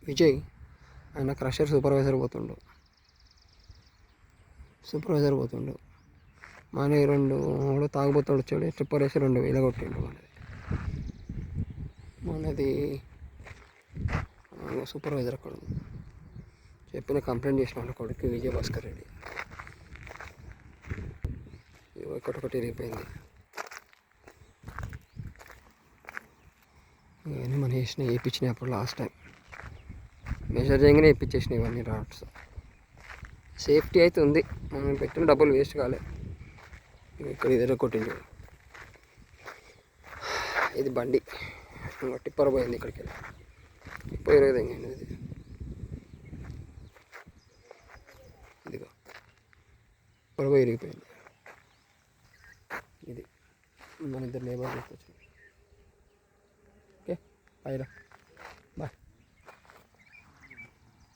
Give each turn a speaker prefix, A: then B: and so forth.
A: విజయ్ ఆయన crusher supervisor పోతుండు. మన రెండు కూడా తాగుబోతాడు వచ్చాడు, ట్రిప్పర్ వేసి 2,000 కొట్టిండు. మనది సూపర్వైజర్ అక్కడ చెప్పిన కంప్లైంట్ చేసిన వాళ్ళ కొడుకు విజయ్ భాస్కర్ రెడ్డి. ఒకటి ఇరిగిపోయింది. ఇవన్నీ మనం వేయించినాయి అప్పుడు లాస్ట్ టైం మెజర్ చేయగానే వేయించేసినాయి ఇవన్నీ రాడ్స్. సేఫ్టీ అయితే ఉంది, మనం పెట్టిన డబ్బులు వేస్ట్ కాలే. ఇక్కడ ఇదే కొట్టింది, ఇది బండి టిప్పర్ పోయింది ఇక్కడికి వెళ్ళి. టిప్పర్ ఇరగదండి ఇది, ఇదిగో టిప్పర్ పోయి ఇరిగిపోయింది. ఇది మన ఇద్దరు లేబర్ తీసుకొచ్చింది. Okay, bye.